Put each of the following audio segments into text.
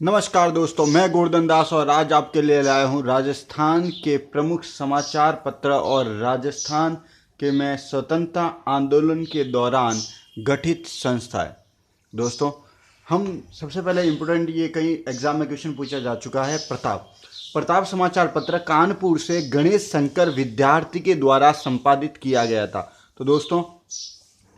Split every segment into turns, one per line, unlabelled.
नमस्कार दोस्तों, मैं गोवर्धन दास और आज आपके लिए लाया हूँ राजस्थान के प्रमुख समाचार पत्र और राजस्थान के में स्वतंत्रता आंदोलन के दौरान गठित संस्थाएं। दोस्तों, हम सबसे पहले इम्पोर्टेंट, ये कई एग्जाम में क्वेश्चन पूछा जा चुका है। प्रताप समाचार पत्र कानपुर से गणेश शंकर विद्यार्थी के द्वारा संपादित किया गया था। तो दोस्तों,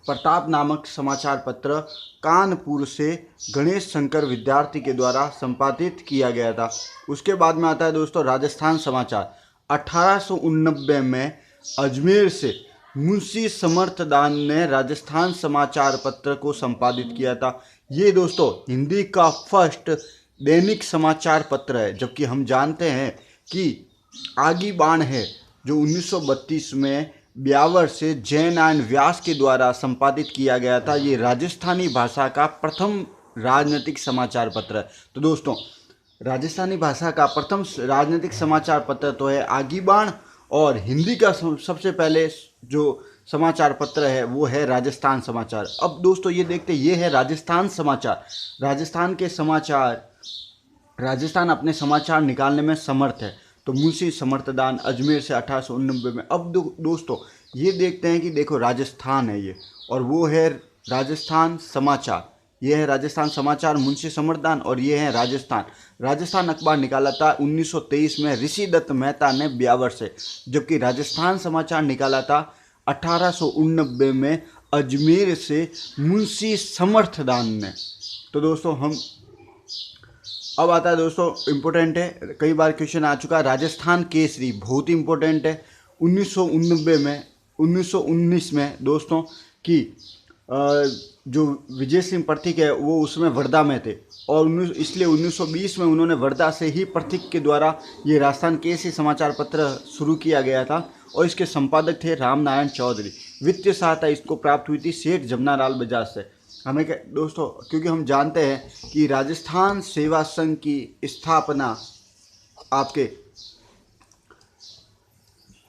प्रताप नामक समाचार पत्र कानपुर से गणेश शंकर विद्यार्थी के द्वारा संपादित किया गया था। उसके बाद में आता है दोस्तों राजस्थान समाचार। 1889 में अजमेर से मुंशी समर्थदान ने राजस्थान समाचार पत्र को संपादित किया था। ये दोस्तों हिंदी का फर्स्ट दैनिक समाचार पत्र है, जबकि हम जानते हैं कि आगी बाण है जो 1932 में ब्यावर से जैन एंड व्यास के द्वारा संपादित किया गया था। ये राजस्थानी भाषा का प्रथम राजनीतिक समाचार पत्र है। तो दोस्तों, राजस्थानी भाषा का प्रथम राजनीतिक समाचार पत्र तो है आगी बाण, और हिंदी का सबसे पहले जो समाचार पत्र है वो है राजस्थान समाचार। अब दोस्तों ये देखते, ये है राजस्थान समाचार। राजस्थान के समाचार, राजस्थान अपने समाचार निकालने में समर्थ है। तो मुंशी समर्थदान अजमेर से 1889 में। अब दोस्तों ये देखते हैं कि देखो राजस्थान है ये, और वो है राजस्थान समाचार। ये है राजस्थान समाचार मुंशी समर्थदान, और ये है राजस्थान। राजस्थान अखबार निकाला था 1923 में ऋषि दत्त मेहता ने ब्यावर से, जबकि राजस्थान समाचार निकाला था 1889 में अजमेर से मुंशी समर्थदान ने। तो दोस्तों अब आता है दोस्तों, इम्पोर्टेंट है, कई बार क्वेश्चन आ चुका है, राजस्थान केसरी बहुत ही इम्पोर्टेंट है। 1919 में दोस्तों कि जो विजय सिंह प्रतीक है वो उसमें वर्धा में थे, और इसलिए 1920 में उन्होंने वर्धा से ही प्रतीक के द्वारा ये राजस्थान केसरी समाचार पत्र शुरू किया गया था, और इसके संपादक थे राम नारायण चौधरी। वित्तीय सहायता इसको प्राप्त हुई थी सेठ जमनालाल बजाज से। हमें दोस्तों, क्योंकि हम जानते हैं कि राजस्थान सेवा संघ की स्थापना आपके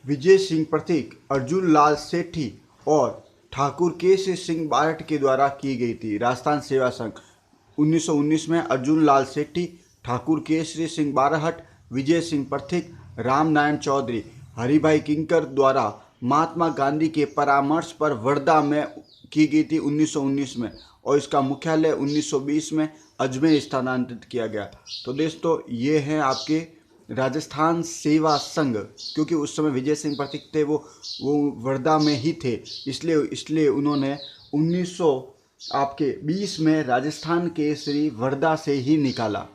विजय सिंह प्रतीक, अर्जुन लाल सेठी और ठाकुर केसरी सिंह बारठ के द्वारा की गई थी। राजस्थान सेवा संघ 1919 में अर्जुन लाल सेठी, ठाकुर केसरी सिंह बारहट, विजय सिंह प्रतीक, राम नारायण चौधरी, हरिभाई किंकर द्वारा महात्मा गांधी के परामर्श पर वर्धा में की गई थी 1919 में, और इसका मुख्यालय 1920 में अजमेर स्थानांतरित किया गया। तो दोस्तों ये हैं आपके राजस्थान सेवा संघ, क्योंकि उस समय विजय सिंह प्रतीक थे वो वर्धा में ही थे, इसलिए उन्होंने 1920 में राजस्थान केसरी वर्धा से ही निकाला।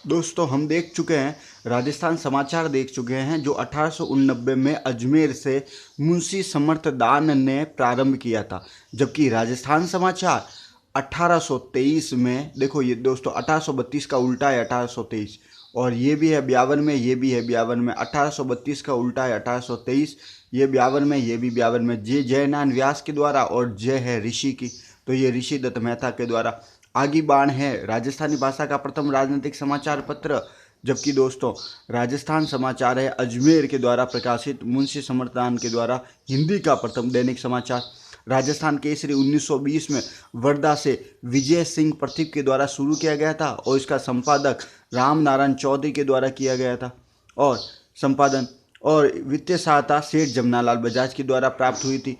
दोस्तों हम देख चुके हैं, राजस्थान समाचार देख चुके हैं जो 1889 में अजमेर से मुंशी समर्थदान ने प्रारंभ किया था, जबकि राजस्थान समाचार 1823 में, देखो ये दोस्तों 1832 का उल्टा है 1823, और ये भी है 52 में, ये भी है 52 में। 1832 का उल्टा है 1823, ये 52 में, ये भी 52 में। जे जयनारायण व्यास के द्वारा, और जय है ऋषि की, तो ये ऋषि दत्त मेहता के द्वारा। आगी बाण है राजस्थानी भाषा का प्रथम राजनीतिक समाचार पत्र, जबकि दोस्तों राजस्थान समाचार है अजमेर के द्वारा प्रकाशित मुंशी समर्थदान के द्वारा हिंदी का प्रथम दैनिक समाचार। राजस्थान केसरी 1920 में वर्धा से विजय सिंह प्रतीक के द्वारा शुरू किया गया था, और इसका संपादक राम नारायण चौधरी के द्वारा किया गया था, और संपादन और वित्तीय सहायता सेठ जमनालाल बजाज के द्वारा प्राप्त हुई थी।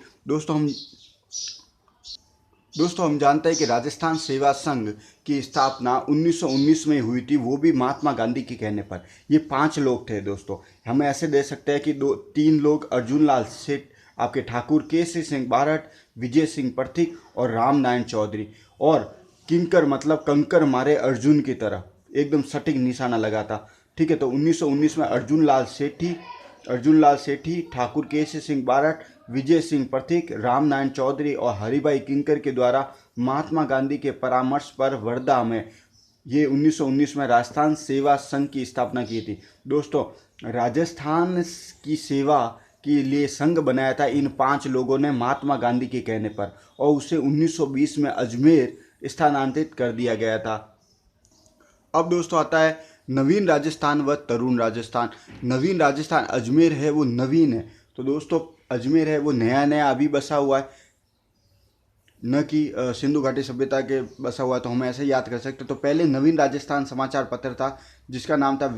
दोस्तों हम जानते हैं कि राजस्थान सेवा संघ की स्थापना 1919 में हुई थी, वो भी महात्मा गांधी के कहने पर। ये 5 लोग थे दोस्तों। हम ऐसे दे सकते हैं कि 3 लोग अर्जुन लाल सेठ, आपके ठाकुर केसरी सिंह बारठ, विजय सिंह प्रतीक और राम नारायण चौधरी, और किंकर मतलब कंकर मारे अर्जुन की तरह, एकदम सटीक निशाना लगा था। ठीक है, तो 1919 में अर्जुन लाल सेठी, ठाकुर केसरी सिंह बारठ, विजय सिंह प्रतीक, राम नारायण चौधरी और हरिभाई किंकर के द्वारा महात्मा गांधी के परामर्श पर वर्धा में ये 1919 में राजस्थान सेवा संघ की स्थापना की थी। दोस्तों राजस्थान की सेवा के लिए संघ बनाया था इन 5 लोगों ने महात्मा गांधी के कहने पर, और उसे 1920 में अजमेर स्थानांतरित कर दिया गया था। अब दोस्तों आता है नवीन राजस्थान व तरुण राजस्थान। नवीन राजस्थान अजमेर है वो नवीन है, तो दोस्तों अजमेर है वो नया अभी बसा हुआ है। न कि सिंधु घाटी सभ्यता के बसा हुआ, तो हम ऐसे याद कर सकते। तो पहले नवीन राजस्थान समाचार पत्र था जिसका नाम था,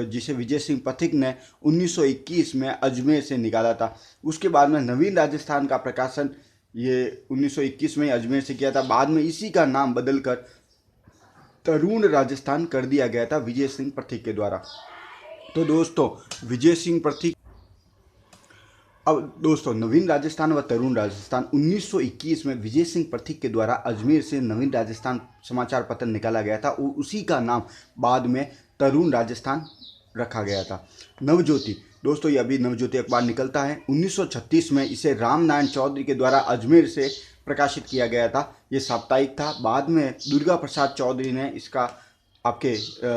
जिसे विजय सिंह पथिक ने 1921 में अजमेर से निकाला था। उसके बाद में नवीन राजस्थान का प्रकाशन ये 1921 में अजमेर से किया था। बाद में इसी का नाम बदलकर तरुण राजस्थान कर दिया गया था विजय सिंह पथिक के द्वारा। तो दोस्तों विजय सिंह पथिक, अब दोस्तों नवीन राजस्थान व तरुण राजस्थान 1921 में विजय सिंह पथिक के द्वारा अजमेर से नवीन राजस्थान समाचार पत्र निकाला गया था और उसी का नाम बाद में तरुण राजस्थान रखा गया था। नवज्योति, दोस्तों ये अभी नवज्योति अखबार निकलता है। 1936 में इसे रामनारायण चौधरी के द्वारा अजमेर से प्रकाशित किया गया था। ये साप्ताहिक था। बाद में दुर्गा प्रसाद चौधरी ने इसका आपके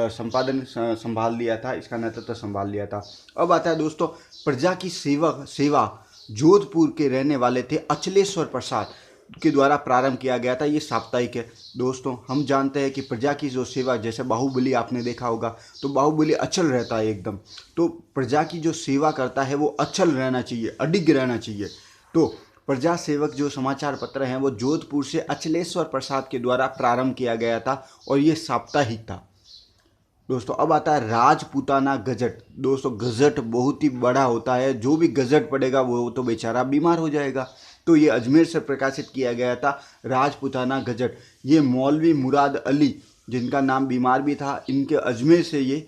संपादन संभाल लिया था, इसका नेतृत्व संभाल लिया था। अब आता है दोस्तों प्रजा की सेवा जोधपुर के रहने वाले थे अचलेश्वर प्रसाद के द्वारा प्रारंभ किया गया था। ये साप्ताहिक है। दोस्तों हम जानते हैं कि प्रजा की जो सेवा, जैसे बाहुबली आपने देखा होगा, तो बाहुबली अचल रहता है एकदम। तो प्रजा की जो सेवा करता है वो अचल रहना चाहिए, अडिग रहना चाहिए। तो प्रजा सेवक जो समाचार पत्र हैं वो जोधपुर से अचलेश्वर प्रसाद के द्वारा प्रारंभ किया गया था और ये साप्ताहिक था। दोस्तों अब आता है राजपूताना गजट। दोस्तों गजट बहुत ही बड़ा होता है, जो भी गजट पढ़ेगा वो तो बेचारा बीमार हो जाएगा। तो ये अजमेर से प्रकाशित किया गया था राजपूताना गजट। ये मौलवी मुराद अली, जिनका नाम बीमार भी था, इनके अजमेर से ये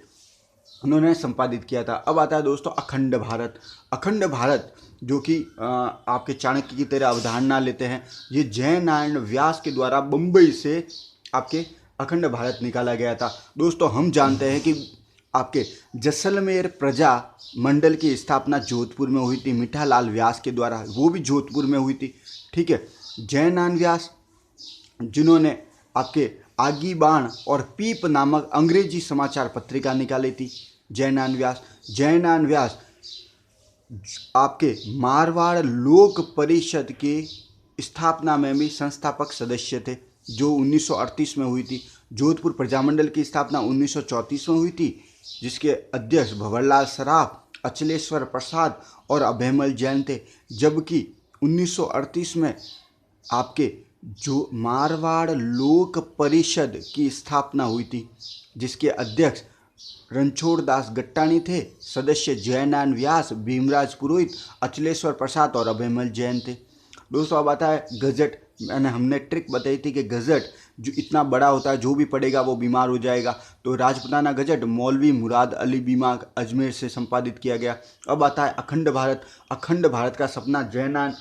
उन्होंने संपादित किया था। अब आता है दोस्तों अखंड भारत। अखंड भारत जो कि आपके चाणक्य की तरह अवधारणा लेते हैं, ये जयनारायण व्यास के द्वारा बम्बई से आपके अखंड भारत निकाला गया था। दोस्तों हम जानते हैं कि आपके जैसलमेर प्रजा मंडल की स्थापना जोधपुर में हुई थी मीठालाल व्यास के द्वारा, वो भी जोधपुर में हुई थी। ठीक है, जयनारायण व्यास जिन्होंने आपके आगी बाण और पीप नामक अंग्रेजी समाचार पत्रिका निकाली थी। जयनारायण व्यास आपके मारवाड़ लोक परिषद के स्थापना में भी संस्थापक सदस्य थे, जो 1938 में हुई थी। जोधपुर प्रजामंडल की स्थापना 1934 में हुई थी, जिसके अध्यक्ष भंवरलाल सराफ, अचलेश्वर प्रसाद और अभयमल जैन थे। जबकि 1938 में आपके जो मारवाड़ लोक परिषद की स्थापना हुई थी, जिसके अध्यक्ष रणछोड़ दास गट्टाणी थे, सदस्य जयनारायण व्यास, भीमराज पुरोहित, अचलेश्वर प्रसाद और अभयमल जैन थे। दोस्तों अब आता है गजट। हमने ट्रिक बताई थी कि गजट जो इतना बड़ा होता है, जो भी पढ़ेगा वो बीमार हो जाएगा। तो राजपूताना गजट मौलवी मुराद अली बीमा अजमेर से संपादित किया गया। अब आता है अखंड भारत। अखंड भारत का सपना जयनारायण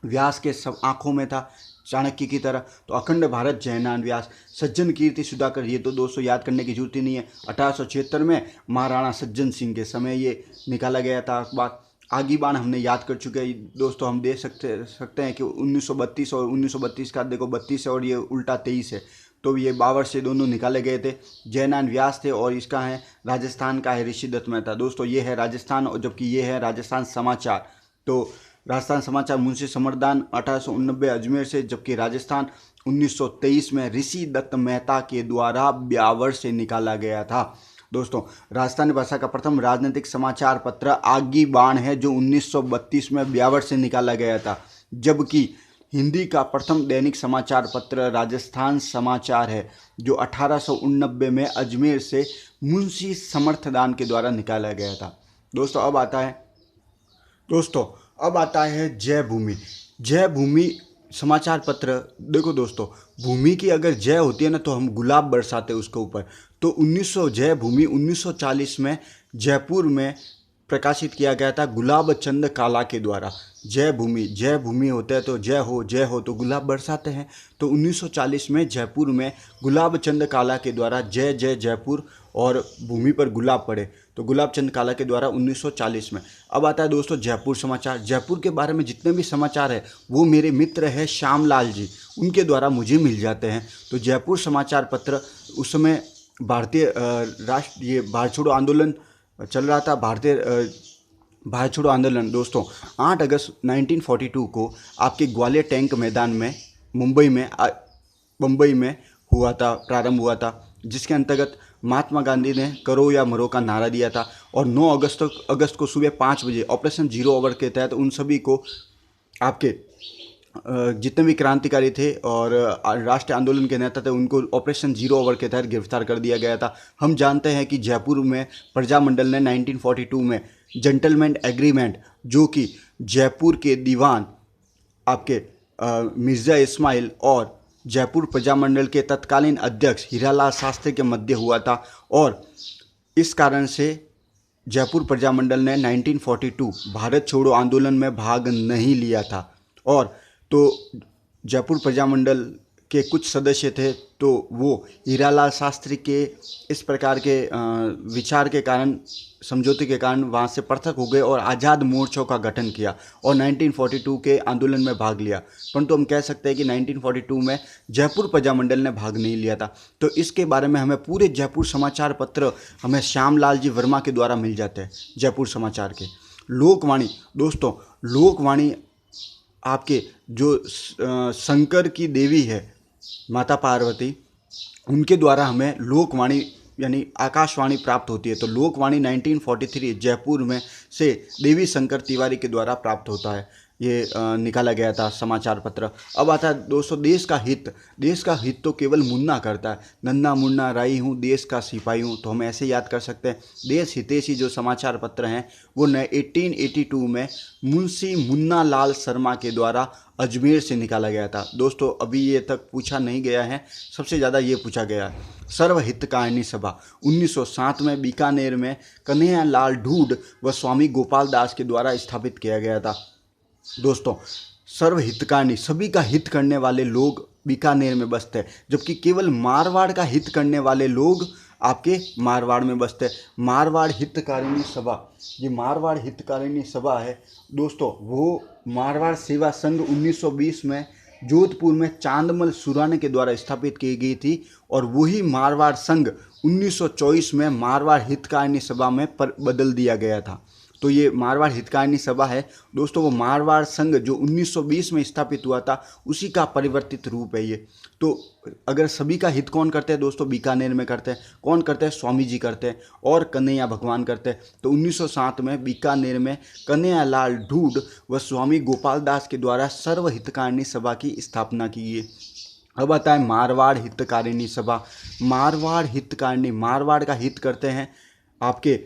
व्यास के सब आँखों में था, चाणक्य की तरह। तो अखंड भारत जयनारायण व्यास। सज्जन कीर्ति सुधाकर, ये तो दोस्तों याद करने की जरूरत ही नहीं है। 1876 में महाराणा सज्जन सिंह के समय ये निकाला गया था अखबार। आगी बाण हमने याद कर चुके हैं दोस्तों। हम देख सकते हैं कि 1932 और 1932 का देखो 32 है और ये उल्टा 23 है, तो ये बावर से दोनों निकाले गए थे। जयनारायण व्यास थे और इसका है राजस्थान का है ऋषि दत्त मेहता। दोस्तों ये है राजस्थान, और जबकि ये है राजस्थान समाचार। तो राजस्थान समाचार मुंशी समरदान 1889 अजमेर से, जबकि राजस्थान 1923 में ऋषि दत्त मेहता के द्वारा ब्यावर से निकाला गया था। दोस्तों राजस्थानी भाषा का प्रथम राजनीतिक समाचार पत्र आगी बाण है, जो 1932 में ब्यावर से निकाला गया था। जबकि हिंदी का प्रथम दैनिक समाचार पत्र राजस्थान समाचार है, जो 1889 में अजमेर से मुंशी समर्थदान के द्वारा निकाला गया था। दोस्तों अब आता है जय भूमि। जय भूमि समाचार पत्र। देखो दोस्तों, भूमि की अगर जय होती है ना, तो हम गुलाब बरसाते उसके ऊपर। तो 1900 जय भूमि 1940 में जयपुर में प्रकाशित किया गया था गुलाब चंद काला के द्वारा। जय भूमि होता है तो जय हो तो गुलाब बरसाते हैं। तो 1940 में जयपुर में गुलाब चंद काला के द्वारा जय जय जयपुर और भूमि पर गुलाब पड़े, तो गुलाब चंद काला के द्वारा 1940 में। अब आता है दोस्तों जयपुर समाचार। जयपुर के बारे में जितने भी समाचार है वो मेरे मित्र है श्यामलाल जी, उनके द्वारा मुझे मिल जाते हैं। तो जयपुर समाचार पत्र उस समय भारतीय ये भारत छोड़ो आंदोलन चल रहा था। भारत छोड़ो आंदोलन दोस्तों 8 अगस्त 1942 को आपके ग्वालियर टैंक मैदान में मुंबई में हुआ था, प्रारंभ हुआ था, जिसके अंतर्गत महात्मा गांधी ने करो या मरो का नारा दिया था। और 9 अगस्त को सुबह 5 बजे ऑपरेशन जीरो ओवर के तहत उन सभी को आपके जितने भी क्रांतिकारी थे और राष्ट्रीय आंदोलन के नेता थे उनको ऑपरेशन जीरो ओवर के तहत गिरफ्तार कर दिया गया था। हम जानते हैं कि जयपुर में प्रजामंडल ने 1942 में जेंटलमैन एग्रीमेंट, जो कि जयपुर के दीवान आपके मिर्ज़ा इस्माइल और जयपुर प्रजामंडल के तत्कालीन अध्यक्ष हीरालाल शास्त्री के मध्य हुआ था, और इस कारण से जयपुर प्रजामंडल ने 1942 भारत छोड़ो आंदोलन में भाग नहीं लिया था। और तो जयपुर प्रजामंडल के कुछ सदस्य थे, तो वो हीरालाल शास्त्री के इस प्रकार के विचार के कारण, समझौते के कारण वहाँ से पृथक हो गए और आज़ाद मोर्चों का गठन किया और 1942 के आंदोलन में भाग लिया। परंतु हम कह सकते हैं कि 1942 में जयपुर प्रजामंडल ने भाग नहीं लिया था। तो इसके बारे में हमें पूरे जयपुर समाचार पत्र हमें श्यामलाल जी वर्मा के द्वारा मिल जाते हैं। जयपुर समाचार के लोकवाणी, दोस्तों लोकवाणी आपके जो शंकर की देवी है माता पार्वती, उनके द्वारा हमें लोकवाणी यानी आकाशवाणी प्राप्त होती है। तो लोकवाणी 1943 जयपुर में से देवी शंकर तिवारी के द्वारा प्राप्त होता है। ये निकाला गया था समाचार पत्र। अब आता है दोस्तों देश का हित। देश का हित तो केवल मुन्ना करता है, नन्ना मुन्ना राई हूँ देश का सिपाही हूँ, तो हम ऐसे याद कर सकते हैं। देश हितैषी जो समाचार पत्र हैं वो 1882 में मुंशी मुन्ना लाल शर्मा के द्वारा अजमेर से निकाला गया था। दोस्तों अभी ये तक पूछा नहीं गया है, सबसे ज़्यादा ये पूछा गया है। सर्वहितकारिणी सभा 1907 में बीकानेर में कन्हैया लाल ढूड व स्वामी गोपाल दास के द्वारा स्थापित किया गया था। दोस्तों सर्वहितकारिणी, सभी का हित करने वाले लोग बीकानेर में बसते हैं, जबकि केवल मारवाड़ का हित करने वाले लोग आपके मारवाड़ में बसते हैं। मारवाड़ हितकारिणी सभा, ये मारवाड़ हितकारिणी सभा है दोस्तों, वो मारवाड़ सेवा संघ 1920 में जोधपुर में चांदमल सुराने के द्वारा स्थापित की गई थी, और वही मारवाड़ संघ 1924 में मारवाड़ हितकारिणी सभा में बदल दिया गया था। तो ये मारवाड़ हितकारिणी सभा है दोस्तों, वो मारवाड़ संघ जो 1920 में स्थापित हुआ था उसी का परिवर्तित रूप है ये। तो अगर सभी का हित कौन करते हैं दोस्तों, बीकानेर में करते हैं। कौन करते हैं? स्वामी जी करते हैं और कन्हैया भगवान करते हैं। तो 1907 में बीकानेर में कन्हैया लाल ढूड व स्वामी गोपाल दास के द्वारा सर्वहितकारिणी सभा की स्थापना की गई। अब आता है मारवाड़ हितकारिणी सभा। मारवाड़ हितकारिणी, मारवाड़ का हित करते हैं आपके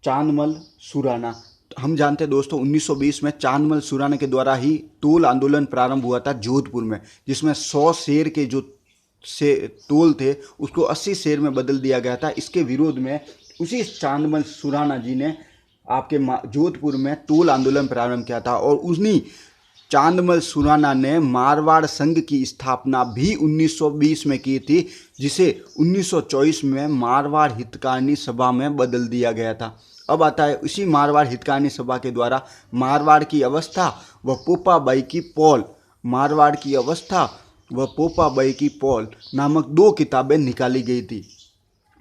चांदमल सुराना। हम जानते हैं दोस्तों 1920 में चांदमल सुराना के द्वारा ही तोल आंदोलन प्रारंभ हुआ था जोधपुर में, जिसमें 100 शेर के जो से तोल थे उसको 80 शेर में बदल दिया गया था। इसके विरोध में उसी चांदमल सुराना जी ने आपके जोधपुर में तोल आंदोलन प्रारंभ किया था, और उन्हीं चांदमल सुराना ने मारवाड़ संघ की स्थापना भी 1920 में की थी, जिसे 1924 में मारवाड़ हितकारिणी सभा में बदल दिया गया था। अब आता है इसी मारवाड़ हितकारिणी सभा के द्वारा मारवाड़ की अवस्था व पोपाबाई की पौल, मारवाड़ की अवस्था व पोपाबाई की पौल नामक 2 किताबें निकाली गई थी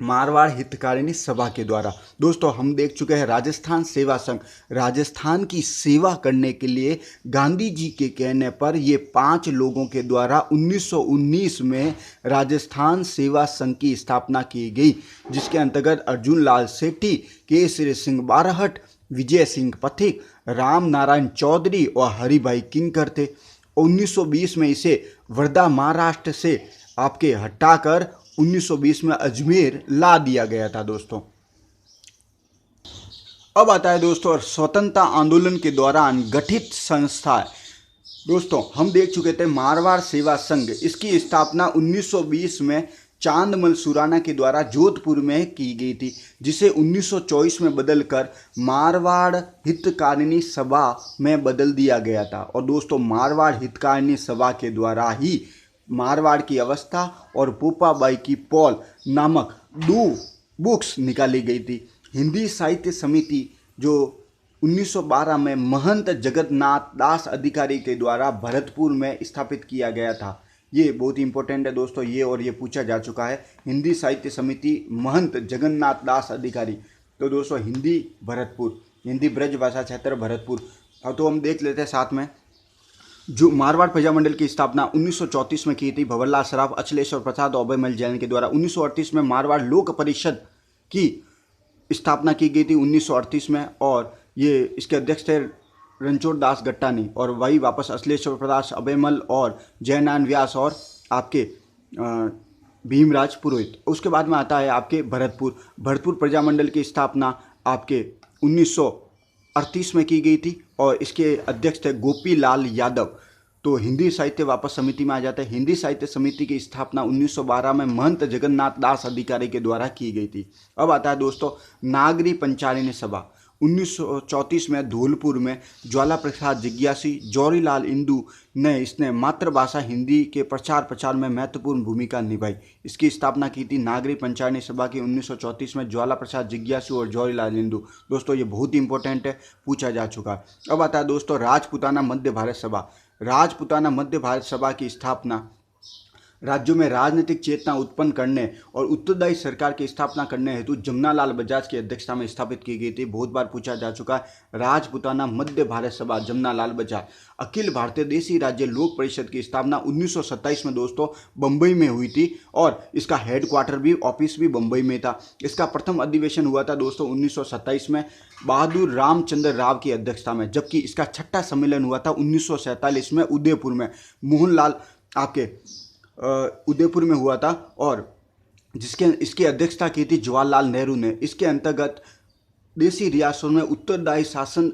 मारवाड़ हितकारिणी सभा के द्वारा। दोस्तों हम देख चुके हैं राजस्थान सेवा संघ, राजस्थान की सेवा करने के लिए गांधी जी के कहने पर ये 5 लोगों के द्वारा 1919 में राजस्थान सेवा संघ की स्थापना की गई, जिसके अंतर्गत अर्जुन लाल सेठी, केसरी सिंह बारहट, विजय सिंह पथिक, राम नारायण चौधरी और हरिभाई किंकर थे। 1920 में इसे वर्धा महाराष्ट्र से आपके हटाकर 1920 में अजमेर ला दिया गया था दोस्तों। अब आता है दोस्तों स्वतंत्रता आंदोलन के दौरान गठित संस्था। दोस्तों हम देख चुके थे मारवाड़ सेवा संघ, इसकी स्थापना 1920 में चांदमल सुराना के द्वारा जोधपुर में की गई थी, जिसे 1924 में बदलकर मारवाड़ हितकारिणी सभा में बदल दिया गया था। और दोस्तों मारवाड़ हितकारिणी सभा के द्वारा ही मारवाड़ की अवस्था और पोपाबाई की पौल नामक 2 बुक्स निकाली गई थी। हिंदी साहित्य समिति जो 1912 में महंत जगन्नाथ दास अधिकारी के द्वारा भरतपुर में स्थापित किया गया था। ये बहुत ही इंपॉर्टेंट है दोस्तों, ये और ये पूछा जा चुका है। हिंदी साहित्य समिति महंत जगन्नाथ दास अधिकारी, तो दोस्तों हिंदी भरतपुर, हिंदी ब्रज भाषा क्षेत्र भरतपुर। अब तो हम देख लेते हैं साथ में जो मारवाड़ प्रजामंडल की स्थापना 1934 में की थी भंवरलाल सराफ, अचलेश्वर प्रसाद और अभयमल जैन के द्वारा। 1938 में मारवाड़ लोक परिषद की स्थापना की गई थी 1938 में, और ये इसके अध्यक्ष थे रणछोड़ दास गट्टानी, और वही वापस अश्लेश्वर प्रकाश अभयमल और जयनारायण व्यास और आपके भीमराज पुरोहित। उसके बाद में आता है आपके भरतपुर प्रजामंडल की स्थापना आपके 1938 में की गई थी और इसके अध्यक्ष थे गोपी लाल यादव। तो हिंदी साहित्य वापस समिति में आ जाता है। हिंदी साहित्य समिति की स्थापना 1912 में महंत जगन्नाथ दास अधिकारी के द्वारा की गई थी। अब आता है दोस्तों नागरी पंचारिणी सभा। 1934 में धौलपुर में ज्वाला प्रसाद जिज्ञासी, जौहरीलाल इंदू ने इसने मातृभाषा हिंदी के प्रचार में महत्वपूर्ण भूमिका निभाई। इसकी स्थापना की थी नागरी पंचारिणी सभा की 1934 में ज्वाला प्रसाद जिज्ञासु और जौहरीलाल इंदू। दोस्तों ये बहुत ही इंपॉर्टेंट है, पूछा जा चुका है। अब आता है दोस्तों राजपूताना मध्य भारत सभा। राजपूताना मध्य भारत सभा की स्थापना राज्यों में राजनीतिक चेतना उत्पन्न करने और उत्तरदायी सरकार की स्थापना करने हेतु जमनालाल बजाज की अध्यक्षता में स्थापित की गई थी। बहुत बार पूछा जा चुका है। राजपूताना मध्य भारत सभा, जमनालाल बजाज। अखिल भारतीय देसी राज्य लोक परिषद की स्थापना 1927 में दोस्तों बम्बई में हुई थी और इसका हेडक्वार्टर भी, ऑफिस भी बम्बई में था। इसका प्रथम अधिवेशन हुआ था दोस्तों 1927 में बहादुर रामचंद्र राव की अध्यक्षता में, जबकि इसका छठा सम्मेलन हुआ था 1947 में उदयपुर में। मोहनलाल आपके उदयपुर में हुआ था और इसकी अध्यक्षता की थी जवाहरलाल नेहरू ने। इसके अंतर्गत देसी रियासतों में उत्तरदायी शासन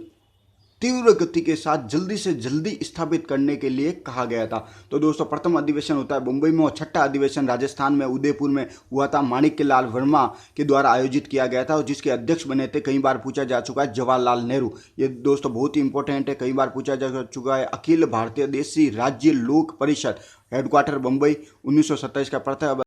तीव्र गति के साथ जल्दी से जल्दी स्थापित करने के लिए कहा गया था। तो दोस्तों प्रथम अधिवेशन होता है मुंबई में और छठा अधिवेशन राजस्थान में उदयपुर में हुआ था, माणिक्यलाल वर्मा के द्वारा आयोजित किया गया था और जिसके अध्यक्ष बने थे, कई बार पूछा जा चुका है, जवाहरलाल नेहरू। ये दोस्तों बहुत ही इंपॉर्टेंट है, कई बार पूछा जा चुका है। अखिल भारतीय देसी राज्य लोक परिषद, हेडक्वार्टर बम्बई, 1927 का प्रथम